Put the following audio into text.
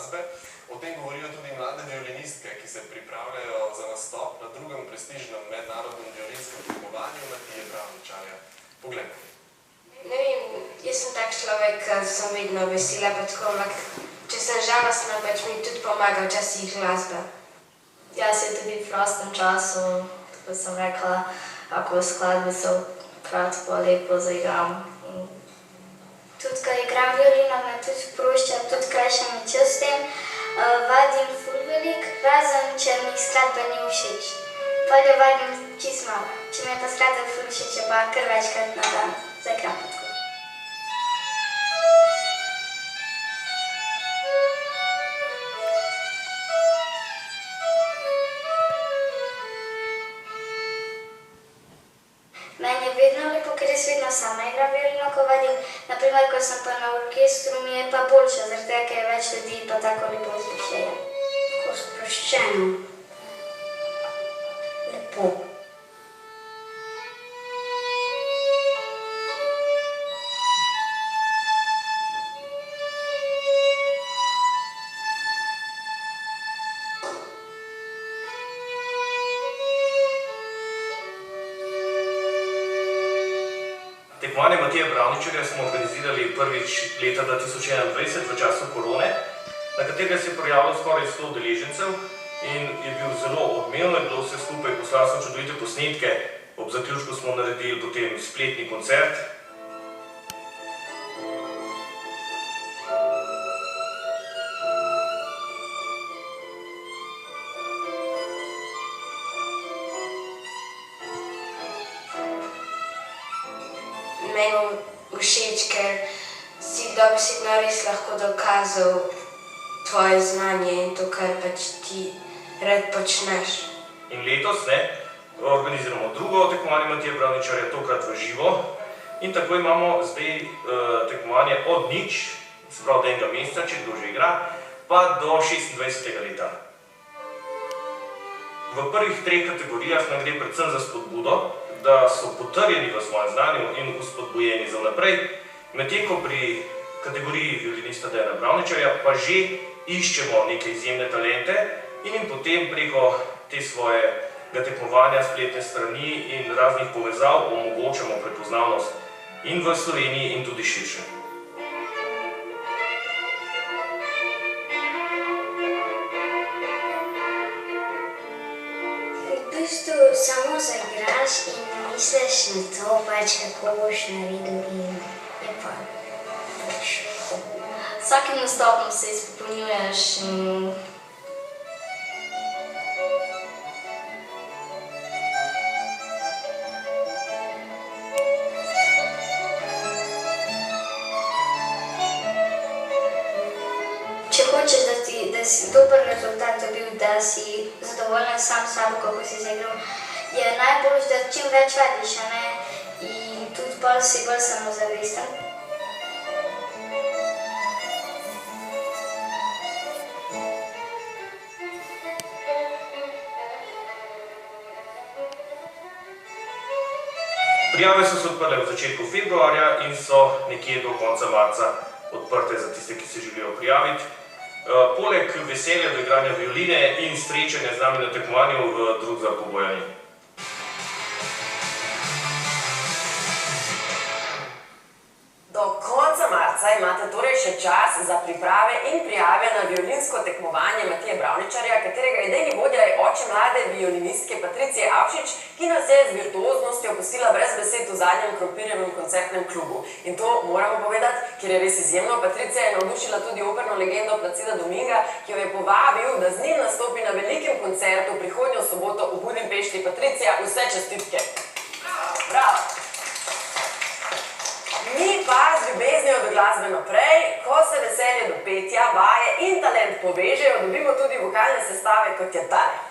glasbe. O tem govorijo tudi mlade violinistke, ki se pripravljajo za nastop na drugem prestižnem mednarodnem violinskem tekmovanju Matije Bravničarja. Poglejmo. Ne vem, jaz sem tak človek, ki sem vedno vesela, pa tako, ampak če sem žalostna, pač mi tudi pomaga včasih glasba. Ja, se tudi v prostem času, tako sem rekla, ako skladbe so prav tako lepo zaigram. Tudi, ko igram violino, me tudi prošča, tudi krajša mi čas s tem. Vadim ful velik, razen če mi skladba ni všeč. Polje vadim čist malo. Če mi je pa skladba ful všeč, je pa kar večkrat na dan zaigram pa tako. Meni je vedno lepo, ker jaz vedno sama igram violino, ko vadim. Naprimer, ko sem pa na orkestru, mi je pa boljše, zaradi tega, ker je več ljudi pa tako lepo vzdušje. Tako sproščeno. Lepo. Tekmovanje Matije Bravničarja smo organizirali prvič leta 2021 v času korone, na katerega se je prijavilo skoraj 100 udeležencev in je bil zelo odmevno, je bilo vse skupaj, poslal sem čudovite posnetke, ob zaključku smo naredili potem spletni koncert. Meni všeč, ker si dobesedno res lahko dokazal tvoje znanje in to, kar pač ti rad počneš. In letos organiziramo drugo tekmovanje Matije Bravničarja, tokrat v živo. In tako imamo zdaj tekmovanje od nič, se pravi od enega meseca, če kdo že igra, pa do 26. leta. V prvih 3 kategorijah nam gre predvsem za spodbudo, da so potrjeni v svojem znanju in uspodbujeni za naprej, medtem ko pri kategoriji violinista Dejana Bravničarja pa že iščemo neke izjemne talente in jim potem preko te svojega tekmovanja, spletne strani in raznih povezav omogočamo prepoznavnost in v Sloveniji in tudi širše. V bistvu samo zaigraš in misliš na to, pač kako boš naredil in je pa boš. Vsakim nastopom se izpopolnjuješ in Če hočeš, da si dober rezultat dobil, da si zadovoljen sam s sabo, kako si zaigral, je najboljš, da čim več vadiš, a ne? In tudi bolj si bolj samozavesten. Prijave so se odprle v začetku februarja in so nekje do konca marca odprte za tiste, ki se želijo prijaviti. Poleg veselja do igranja violine in srečanja z nami na tekmovanju drug za pobojanje. Do konca marca imate torej še čas za priprave in prijave na violinsko tekmovanje Matije Bravničarja, katerega idejni vodja je oče mlade violinistke Patricije Avšič, ki nas je z virtuoznostjo pustila brez besed v zadnjem Krompirjevem koncertnem klubu. In to moramo povedati, ker je res izjemno. Patricija je navdušila tudi operno legendo Placida Dominga, ki jo je povabil, da z njim nastopi na velikem koncertu prihodnjo soboto v Budimpešti. Patricija, vse čestitke! Bravo! Mi pa z ljubeznijo do glasbe naprej, ko se veselje do petja, vaje in talent povežejo, dobimo tudi vokalne sestave, kot je tale.